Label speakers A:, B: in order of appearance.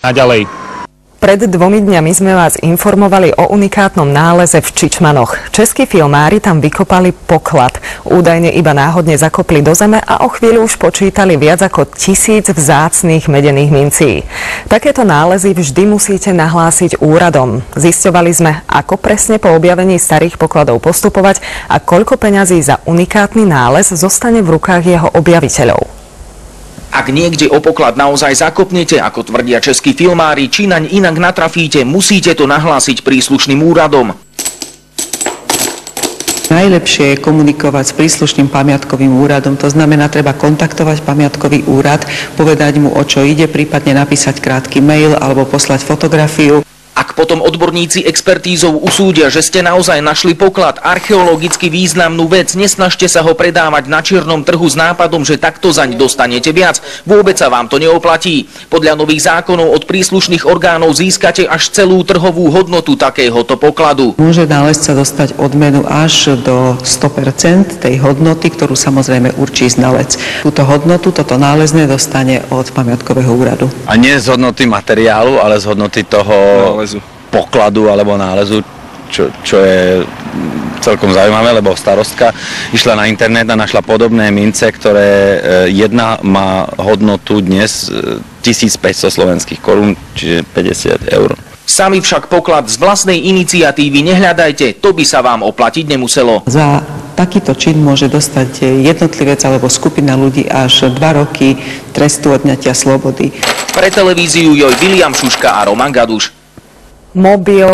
A: Naďalej.
B: Pred 2 dňami sme vás informovali o unikátnom náleze v Čičmanoch. Českí filmári tam vykopali poklad. Údajne iba náhodne zakopli do zeme a o chvíľu už počítali viac ako 1000 vzácnych medených mincí. Takéto nálezy vždy musíte nahlásiť úradom. Zisťovali sme, ako presne po objavení starých pokladov postupovať a koľko peňazí za unikátny nález zostane v rukách jeho objaviteľov.
C: Ak niekde o poklad naozaj zakopnete, ako tvrdia českí filmári, či naň inak natrafíte, musíte to nahlásiť príslušným úradom.
D: Najlepšie je komunikovať s príslušným pamiatkovým úradom, to znamená, treba kontaktovať pamiatkový úrad, povedať mu, o čo ide, prípadne napísať krátky mail alebo poslať fotografiu.
C: Ak potom odborníci expertízou usúdia, že ste naozaj našli poklad, archeologicky významnú vec, nesnažte sa ho predávať na čiernom trhu s nápadom, že takto zaň dostanete viac. Vôbec sa vám to neoplatí. Podľa nových zákonov od príslušných orgánov získate až celú trhovú hodnotu takéhoto pokladu.
D: Môže nálezca dostať odmenu až do 100% tej hodnoty, ktorú samozrejme určí znalec. Túto hodnotu, toto nálezné dostane od pamiatkového úradu.
E: A nie z hodnoty materiálu, ale z hodnoty toho pokladu alebo nálezu, čo je celkom zaujímavé, lebo starostka išla na internet a našla podobné mince, ktoré jedna má hodnotu dnes 1500 slovenských korún, čiže 50 eur.
C: Sami však poklad z vlastnej iniciatívy nehľadajte, to by sa vám oplatiť nemuselo.
D: Za takýto čin môže dostať jednotlivec alebo skupina ľudí až 2 roky trestu odňatia slobody.
C: Pre televíziu Joj William Šuška a Roman Gaduš.
B: Mobil